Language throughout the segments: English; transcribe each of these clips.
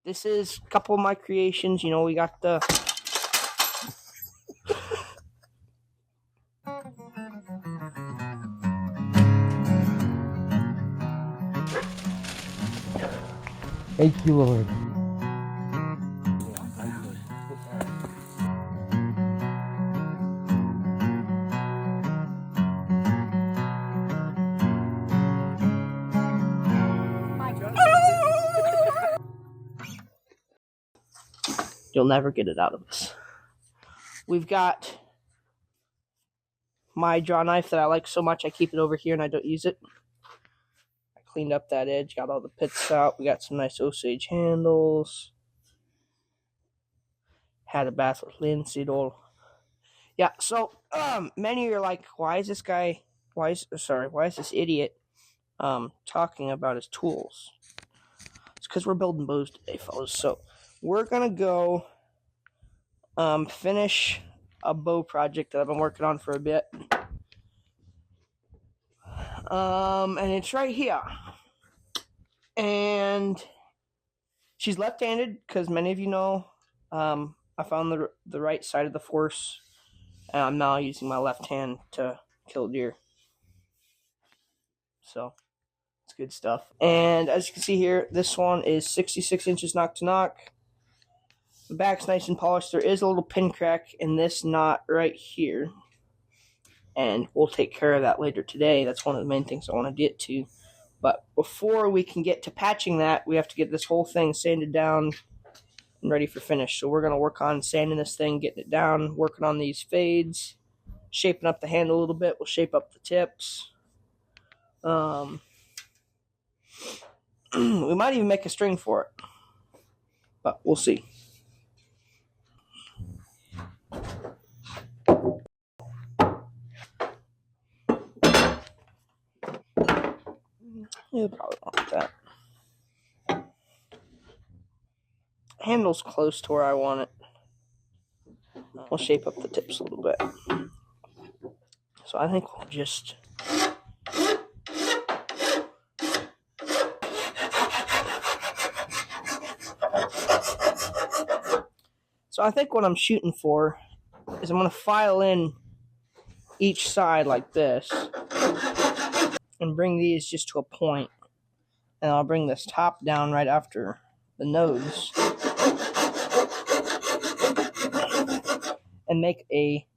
This is a couple of my creations. You know, we got the... Thank you, Lord. You'll never get it out of us. We've got my draw knife that I like so much I keep it over here and I don't use it. I cleaned up that edge, got all the pits out. We got some nice Osage handles. Had a bath with linseed oil. Yeah, so many are like, why is this idiot talking about his tools? It's because we're building bows today, fellas. So we're gonna go finish a bow project that I've been working on for a bit. And it's right here. And she's left-handed because many of you know I found the right side of the force, and I'm now using my left hand to kill deer. So it's good stuff. And as you can see here, this one is 66 inches knock to knock. The back's nice and polished. There is a little pin crack in this knot right here, and we'll take care of that later today. That's one of the main things I want to get to. But before we can get to patching that, we have to get this whole thing sanded down and ready for finish. So we're going to work on sanding this thing, getting it down, working on these fades, shaping up the handle a little bit. We'll shape up the tips. We might even make a string for it, but we'll see. You'll probably want that. Handle's close to where I want it. We'll shape up the tips a little bit. So I think we'll just... So I think what I'm shooting for is I'm going to file in each side like this and bring these just to a point. And I'll bring this top down right after the nose and make a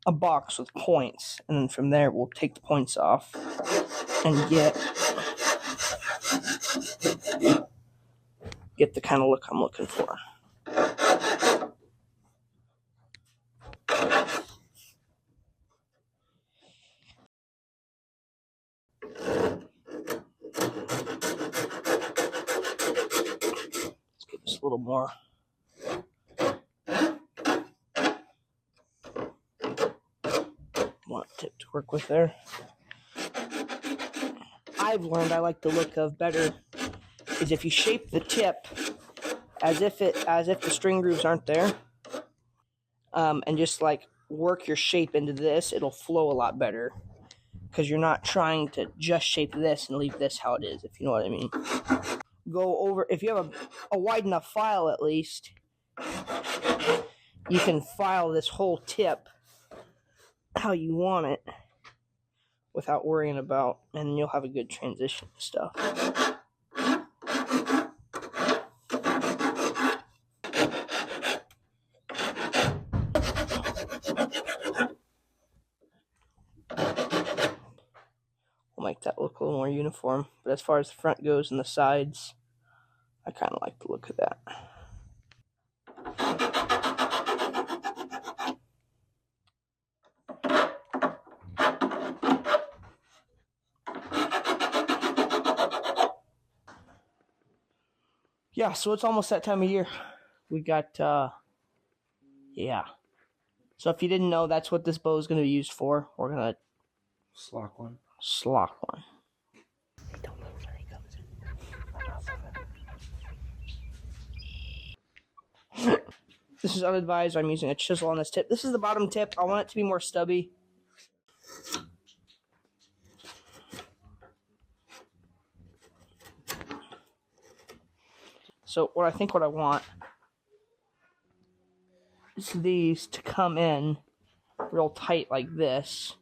box with points. And then from there, we'll take the points off and get the kind of look I'm looking for. Let's get this a little more. Want tip to work with there. I've learned I like the look of better is if you shape the tip as if the string grooves aren't there, and just like work your shape into this, it'll flow a lot better because you're not trying to just shape this and leave this how it is, if you know what I mean. Go over, if you have a wide enough file at least, you can file this whole tip how you want it without worrying about, and you'll have a good transition and stuff. We'll make that look a little more uniform, but as far as the front goes and the sides, I kind of like the look of that. Yeah, so it's almost that time of year. We got, yeah. So if you didn't know, that's what this bow is going to be used for. We're going to Slock one. Don't move when he comes in. This is unadvised. I'm using a chisel on this tip. This is the bottom tip. I want it to be more stubby. So what I want is these to come in real tight like this.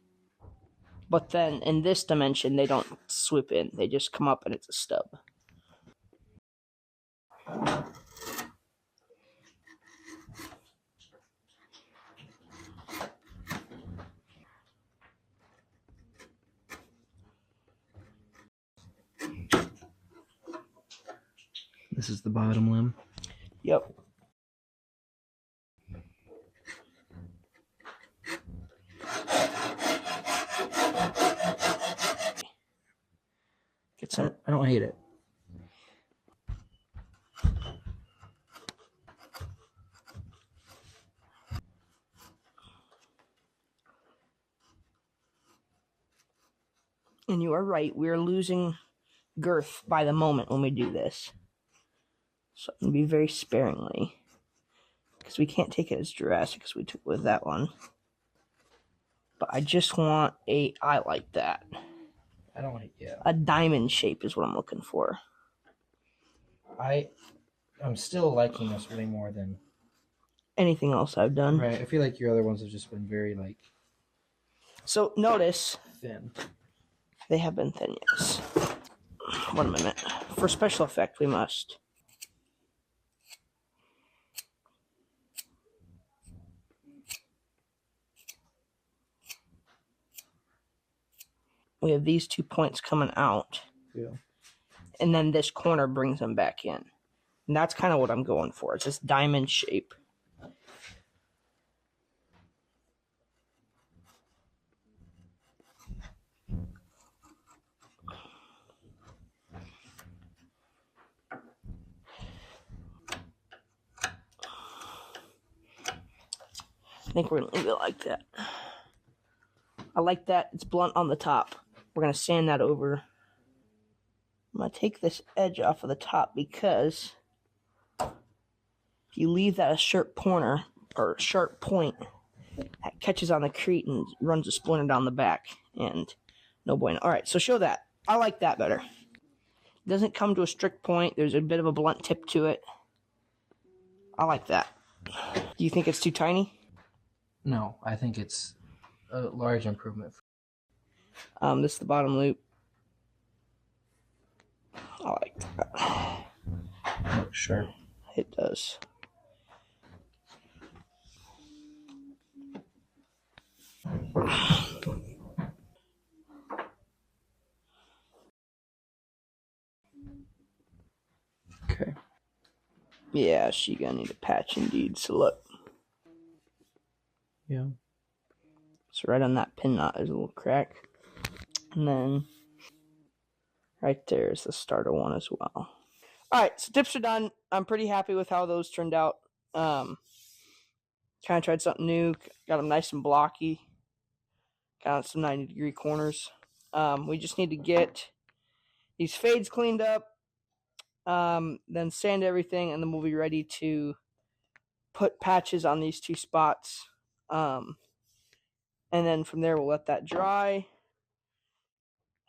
But then in this dimension, they don't swoop in. They just come up and it's a stub. This is the bottom limb. Yep. Get some. I don't hate it. And you are right. We are losing girth by the moment when we do this. So I'm going to be very sparingly. Because we can't take it as Jurassic as we took with that one. But I just want a eye like that. I don't like, yeah. A diamond shape is what I'm looking for. I'm still liking this way more than anything else I've done. Right. I feel like your other ones have just been very like. So notice thin. They have been thin, yes. 1 minute. For special effect, we must. We have these 2 points coming out. Yeah. And then this corner brings them back in. And that's kind of what I'm going for. It's this diamond shape. I think we're going to leave it like that. I like that. It's blunt on the top. We're going to sand that over. I'm going to take this edge off of the top because if you leave that a sharp corner or sharp point, that catches on the crete and runs a splinter down the back. And no bueno. All right, so show that. I like that better. It doesn't come to a strict point. There's a bit of a blunt tip to it. I like that. Do you think it's too tiny? No, I think it's a large improvement. This is the bottom loop. I like that. Oh, sure. It does. Okay. Yeah, she gonna need a patch indeed. So look. Yeah. So right on that pin knot, there's a little crack. And then right there is the starter one as well. Alright, so tips are done. I'm pretty happy with how those turned out. Kind of tried something new. Got them nice and blocky. Got some 90-degree corners. We just need to get these fades cleaned up. Then sand everything, and then we'll be ready to put patches on these 2 spots. And then from there, we'll let that dry.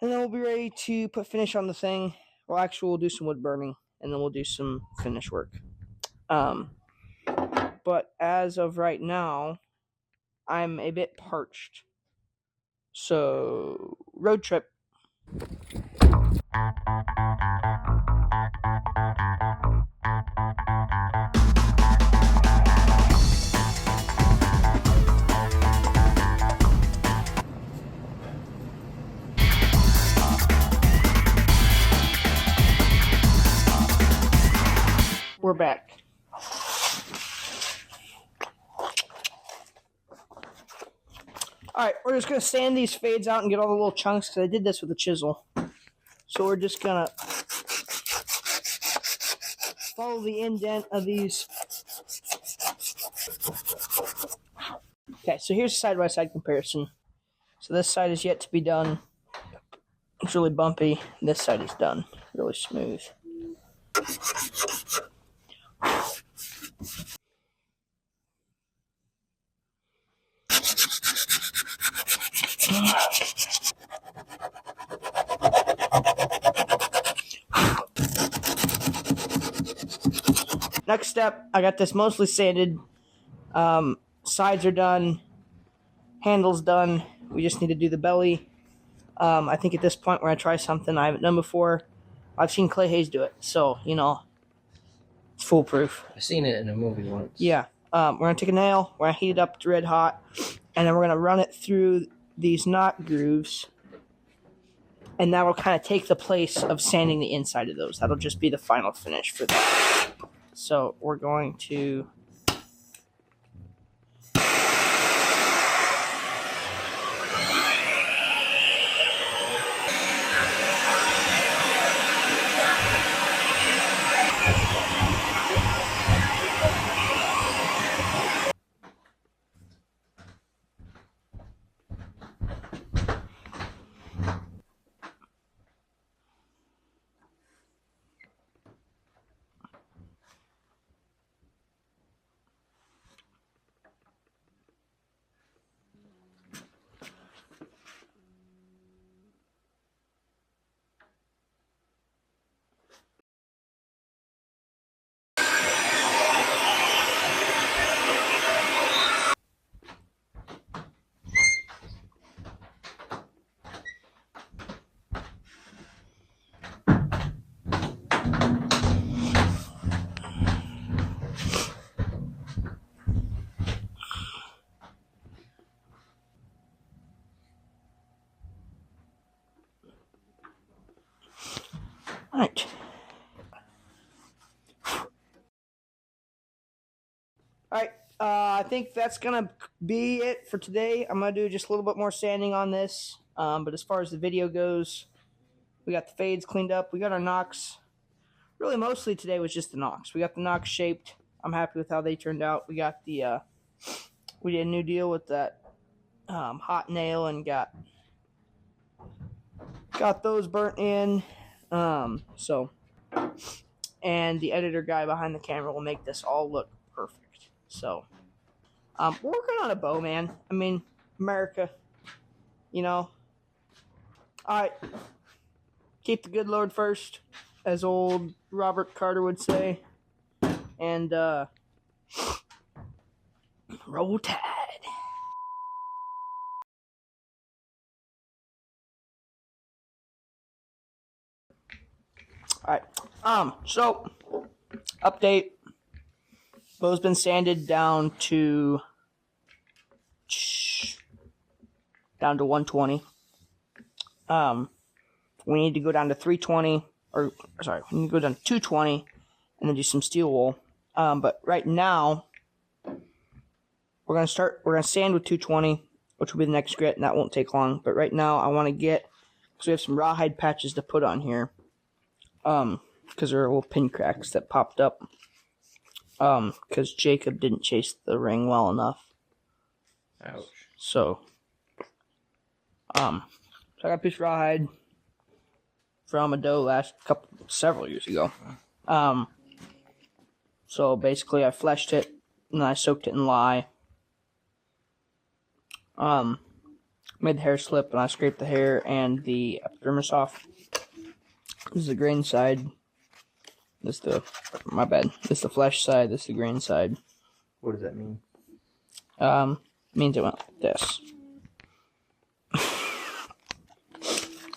And then we'll be ready to put finish on the thing. Well, actually, we'll do some wood burning, and then we'll do some finish work. But as of right now, I'm a bit parched. So, road trip. We're back. Alright, we're just going to sand these fades out and get all the little chunks because I did this with a chisel. So we're just going to follow the indent of these. Okay, so here's a side-by-side comparison. So this side is yet to be done. It's really bumpy. This side is done. Really smooth. Next step, I got this mostly sanded. Sides are done. Handle's done. We just need to do the belly. I think at this point we're going to try something I haven't done before. I've seen Clay Hayes do it, so, it's foolproof. I've seen it in a movie once. Yeah. We're going to take a nail, we're going to heat it up to red hot, and then we're going to run it through these knot grooves, and that will kind of take the place of sanding the inside of those. That'll just be the final finish for that. So we're going to... Alright. Alright, I think that's going to be it for today. I'm going to do just a little bit more sanding on this. But as far as the video goes, we got the fades cleaned up. We got our knocks. Really, mostly today was just the knocks. We got the knocks shaped. I'm happy with how they turned out. We got the, we did a new deal with that hot nail and got those burnt in. And the editor guy behind the camera will make this all look perfect. So, we're working on a bow, man. I mean, America, Alright, keep the good Lord first, as old Robert Carter would say. And, roll tide. Alright, so, update. Bow's been sanded down to 120. We need to go down to 320, we need to go down to 220, and then do some steel wool. But right now, we're gonna sand with 220, which will be the next grit, and that won't take long. But right now, I want to because we have some rawhide patches to put on here, because there are little pin cracks that popped up. Because Jacob didn't chase the ring well enough. Ouch. So I got a piece of rawhide from a doe several years ago. So basically I fleshed it, and I soaked it in lye. Made the hair slip, and I scraped the hair and the epidermis off. This is the grain side. This is the flesh side. This is the grain side. What does that mean? Means it went like this.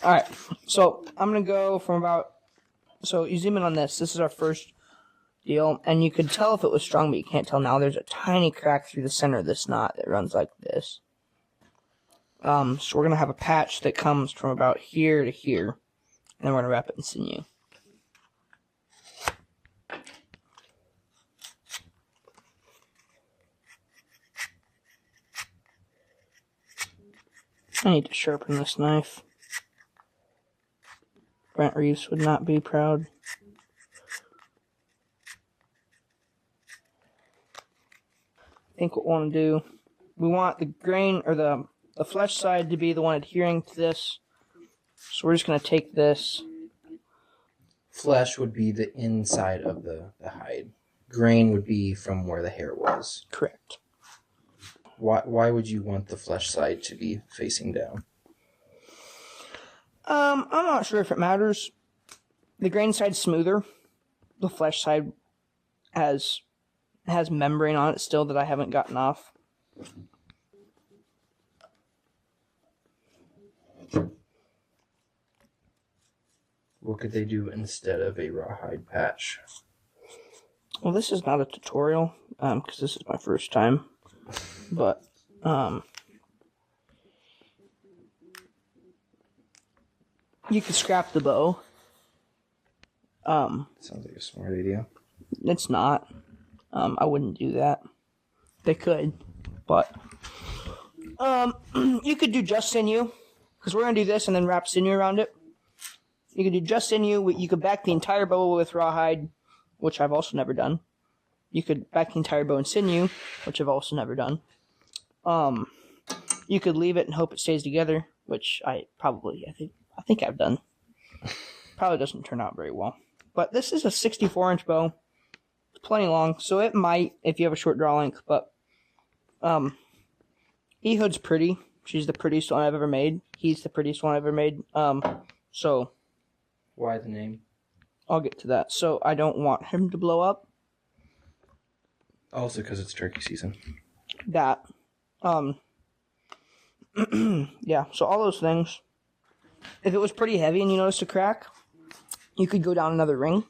Alright, so I'm going to go from so you zoom in on this. This is our first deal, and you could tell if it was strong, but you can't tell now. There's a tiny crack through the center of this knot that runs like this. So we're going to have a patch that comes from about here to here, and then we're going to wrap it in sinew. I need to sharpen this knife. Brent Reeves would not be proud. I think what we want to do, we want the grain, or the flesh side to be the one adhering to this. So we're just going to take this. Flesh would be the inside of the hide. Grain would be from where the hair was. Correct. Why would you want the flesh side to be facing down? I'm not sure if it matters. The grain side's smoother. The flesh side has membrane on it still that I haven't gotten off. What could they do instead of a rawhide patch? Well, this is not a tutorial, because this is my first time. But, you could scrap the bow. Sounds like a smart idea. It's not. I wouldn't do that. They could, but you could do just sinew, because we're gonna do this and then wrap sinew around it. You could do just sinew. You could back the entire bow with rawhide, which I've also never done. You could back the entire bow in sinew, which I've also never done. You could leave it and hope it stays together, which I think I've done. Probably doesn't turn out very well. But this is a 64-inch bow. It's plenty long, so it might if you have a short draw length. But Ehud's pretty. She's the prettiest one I've ever made. He's the prettiest one I've ever made. So why the name? I'll get to that. So I don't want him to blow up. Also, because it's turkey season. That. Yeah. So all those things. If it was pretty heavy and you noticed a crack, you could go down another ring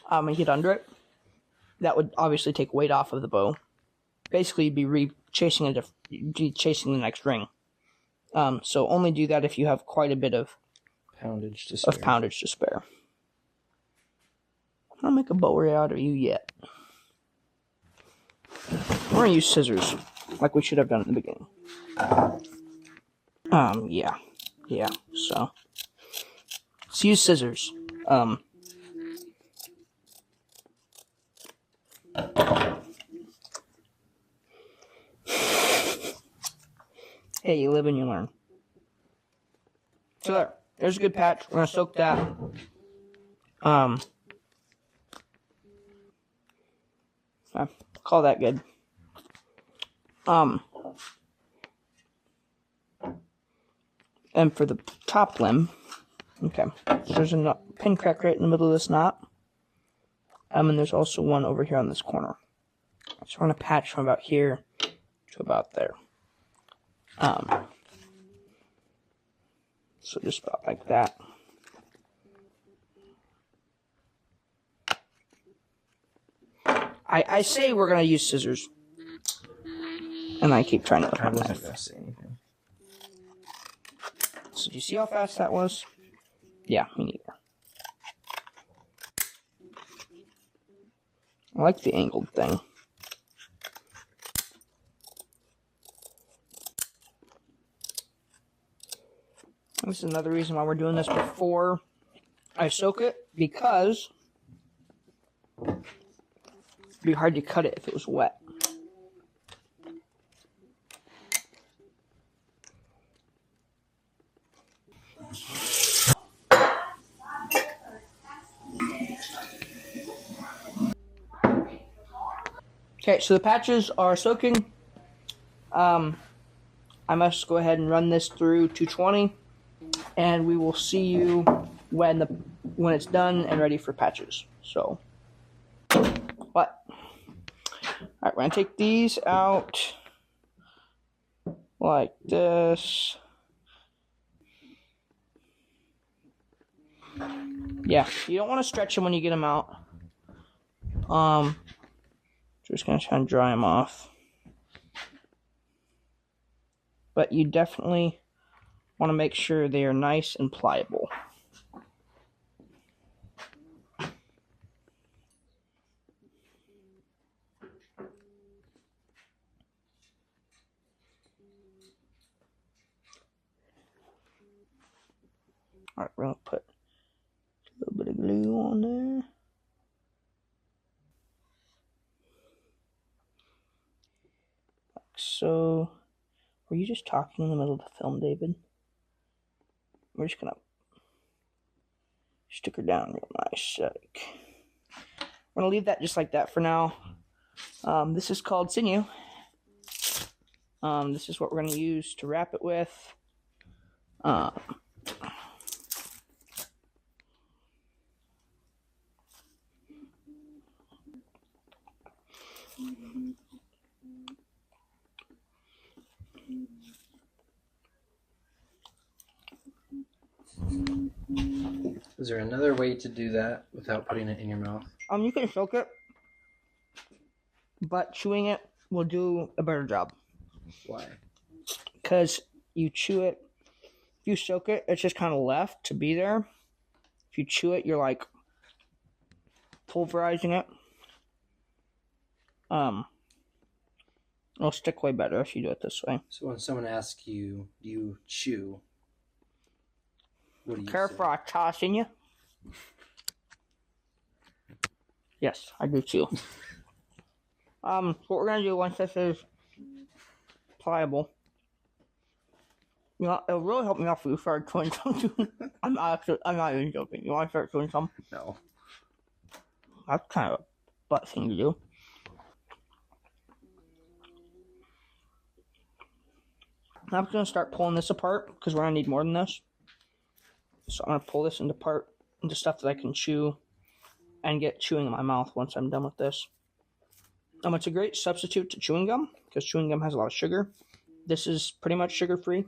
and get under it. That would obviously take weight off of the bow. Basically, you'd be chasing the next ring. So only do that if you have quite a bit of poundage to spare. I don't make a bow array out of you yet. We're gonna use scissors, like we should have done at the beginning. Yeah. So let's use scissors. Hey, you live and you learn. So there's a good patch. We're gonna soak that. Call that good. And for the top limb, okay, so there's a pin crack right in the middle of this knot. And there's also one over here on this corner. So we're gonna patch from about here to about there. So just about like that. I say we're gonna use scissors, and I keep trying to look at my knife. Say anything. So do you see how fast that was? Yeah, me neither. I like the angled thing. This is another reason why we're doing this before I soak it, because it'd be hard to cut it if it was wet. Okay, so the patches are soaking. I must go ahead and run this through 220, and we will see you when it's done and ready for patches. So, what? All right, we're gonna take these out like this. Yeah, you don't want to stretch them when you get them out. Just gonna try and dry them off. But you definitely want to make sure they are nice and pliable. Alright, we're gonna put a little bit of glue on there. Like so. Were you just talking in the middle of the film, David? We're just gonna stick her down real nice. Like, we're gonna leave that just like that for now. This is called sinew. This is what we're gonna use to wrap it with. Is there another way to do that without putting it in your mouth? You can soak it, but chewing it will do a better job. Why? Because you chew it, if you soak it, it's just kind of left to be there. If you chew it, you're like pulverizing it. It'll stick way better if you do it this way. So when someone asks you, do you chew? What do you Careful, say? I'm tossing you. Yes, I do chew. What we're gonna do once this is pliable, you know, it'll really help me out if you start chewing some too. I'm not even joking. You want to start chewing some? No. That's kind of a butt thing to do. I'm just gonna start pulling this apart because we're gonna need more than this. So I'm gonna pull this into stuff that I can chew and get chewing in my mouth once I'm done with this. It's a great substitute to chewing gum because chewing gum has a lot of sugar. This is pretty much sugar-free.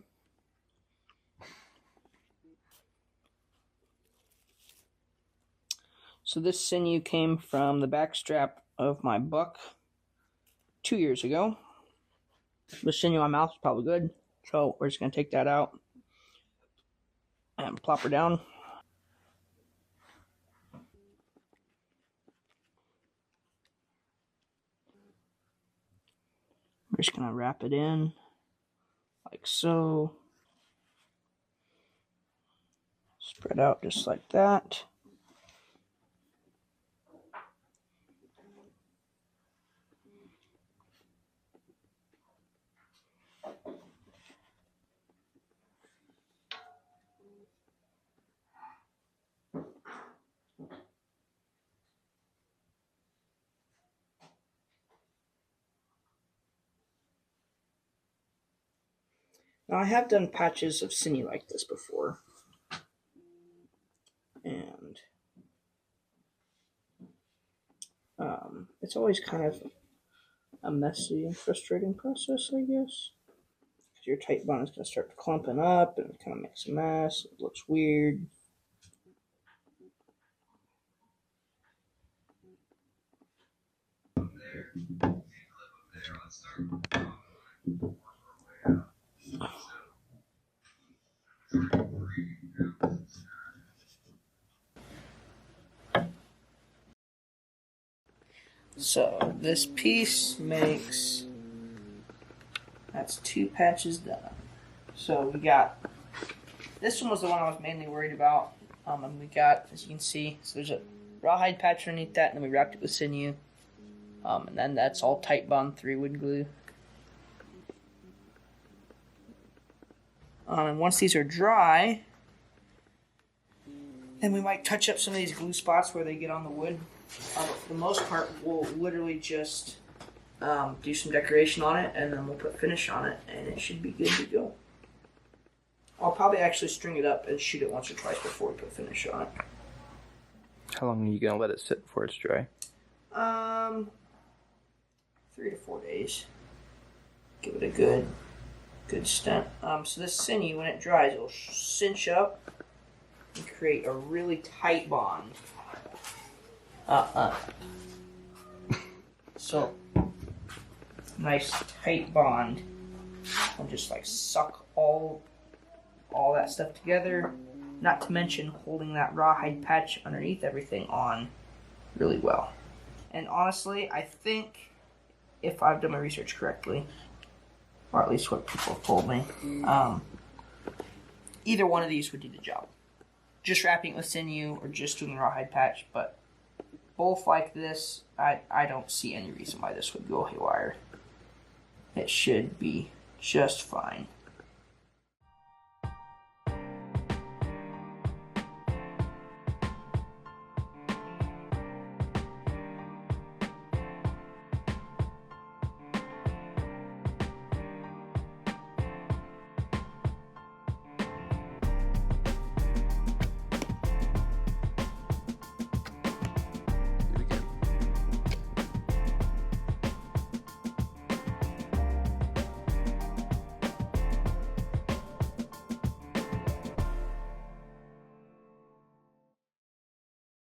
So this sinew came from the backstrap of my buck 2 years ago. The sinew in my mouth is probably good, so we're just going to take that out and plop her down. We're just going to wrap it in like so. Spread out just like that. Now I have done patches of sinew like this before, and it's always kind of a messy and frustrating process, I guess. Because your tight bond is going to start clumping up and it kind of makes a mess. It looks weird. So this piece makes, that's 2 patches done. So we got, this one was the one I was mainly worried about. And we got, as you can see, so there's a rawhide patch underneath that, and then we wrapped it with sinew. And then that's all tight bond 3-wood glue. And once these are dry, then we might touch up some of these glue spots where they get on the wood. But for the most part, we'll literally just do some decoration on it, and then we'll put finish on it, and it should be good to go. I'll probably actually string it up and shoot it once or twice before we put finish on it. How long are you going to let it sit before it's dry? 3 to 4 days. Give it a good stint. So this sinew, when it dries, it'll cinch up and create a really tight bond. So, nice tight bond. And just like suck all that stuff together. Not to mention holding that rawhide patch underneath everything on really well. And honestly, I think if I've done my research correctly, or at least what people have told me, either one of these would do the job. Just wrapping it with sinew or just doing the rawhide patch, but both like this, I don't see any reason why this would go haywire. It should be just fine.